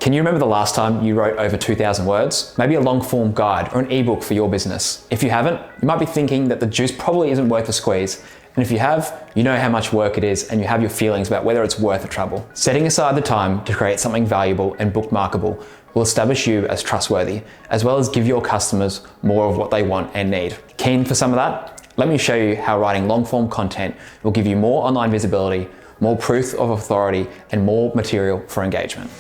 Can you remember the last time you wrote over 2,000 words? Maybe a long form guide or an ebook for your business. If you haven't, you might be thinking that the juice probably isn't worth the squeeze. And if you have, you know how much work it is and you have your feelings about whether it's worth the trouble. Setting aside the time to create something valuable and bookmarkable will establish you as trustworthy, as well as give your customers more of what they want and need. Keen for some of that? Let me show you how writing long form content will give you more online visibility, more proof of authority, and more material for engagement.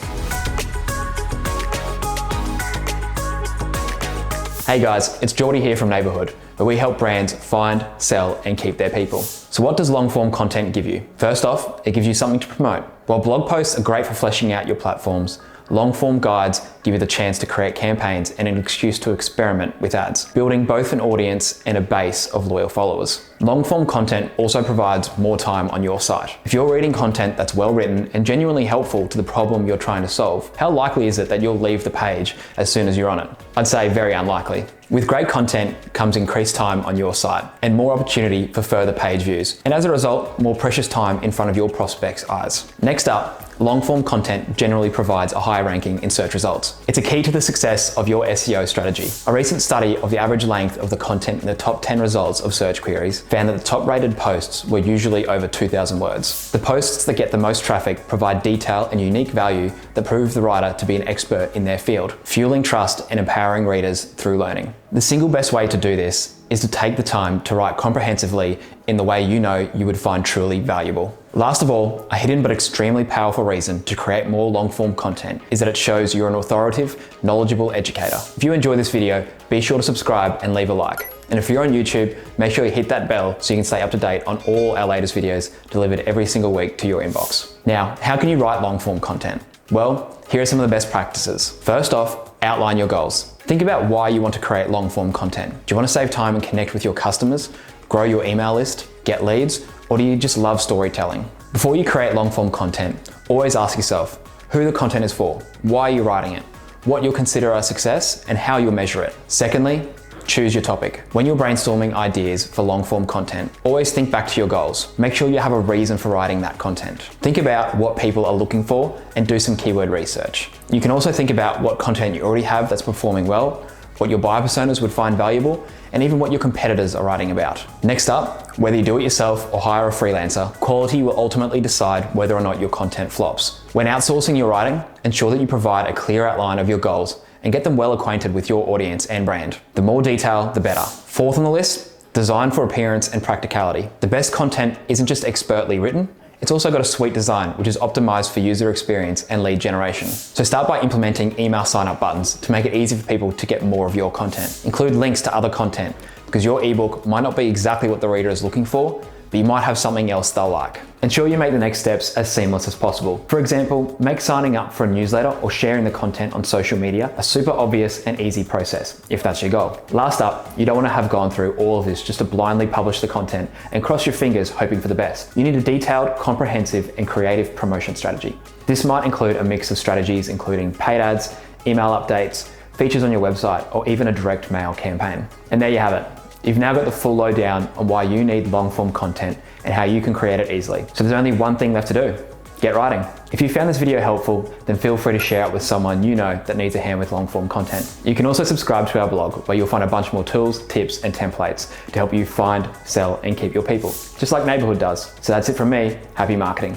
Hey guys, it's Geordie here from Neighbourhood, where we help brands find, sell, and keep their people. So what does long form content give you? First off, it gives you something to promote. While blog posts are great for fleshing out your platforms, long form guides give you the chance to create campaigns and an excuse to experiment with ads, building both an audience and a base of loyal followers. Long form content also provides more time on your site. If you're reading content that's well written and genuinely helpful to the problem you're trying to solve, how likely is it that you'll leave the page as soon as you're on it? I'd say very unlikely. With great content comes increased time on your site and more opportunity for further page views. And as a result, more precious time in front of your prospects' eyes. Next up, long form content generally provides a high ranking in search results. It's a key to the success of your SEO strategy. A recent study of the average length of the content in the top 10 results of search queries found that the top rated posts were usually over 2,000 words. The posts that get the most traffic provide detail and unique value that prove the writer to be an expert in their field, fueling trust and empowering readers through learning. The single best way to do this is to take the time to write comprehensively in the way you know you would find truly valuable. Last of all, a hidden but extremely powerful reason to create more long-form content is that it shows you're an authoritative, knowledgeable educator. If you enjoy this video, be sure to subscribe and leave a like. And if you're on YouTube, make sure you hit that bell so you can stay up to date on all our latest videos delivered every single week to your inbox. Now, how can you write long-form content? Well, here are some of the best practices. First off, outline your goals. Think about why you want to create long-form content. Do you want to save time and connect with your customers, grow your email list, get leads, or do you just love storytelling? Before you create long-form content, always ask yourself who the content is for, why are you writing it, what you'll consider a success, and how you'll measure it. Secondly, choose your topic. When you're brainstorming ideas for long-form content, always think back to your goals. Make sure you have a reason for writing that content. Think about what people are looking for and do some keyword research. You can also think about what content you already have that's performing well, what your buyer personas would find valuable, and even what your competitors are writing about. Next up, whether you do it yourself or hire a freelancer, quality will ultimately decide whether or not your content flops. When outsourcing your writing, ensure that you provide a clear outline of your goals and get them well acquainted with your audience and brand. The more detail, the better. Fourth on the list, design for appearance and practicality. The best content isn't just expertly written, it's also got a sweet design, which is optimized for user experience and lead generation. So start by implementing email sign-up buttons to make it easy for people to get more of your content. Include links to other content, because your ebook might not be exactly what the reader is looking for, but you might have something else they'll like. Ensure you make the next steps as seamless as possible. For example, make signing up for a newsletter or sharing the content on social media a super obvious and easy process, if that's your goal. Last up, you don't want to have gone through all of this just to blindly publish the content and cross your fingers hoping for the best. You need a detailed, comprehensive, and creative promotion strategy. This might include a mix of strategies including paid ads, email updates, features on your website, or even a direct mail campaign. And there you have it. You've now got the full lowdown on why you need long-form content and how you can create it easily. So there's only one thing left to do: get writing. If you found this video helpful, then feel free to share it with someone you know that needs a hand with long-form content. You can also subscribe to our blog, where you'll find a bunch more tools, tips, and templates to help you find, sell, and keep your people, just like Neighbourhood does. So that's it from me. Happy marketing.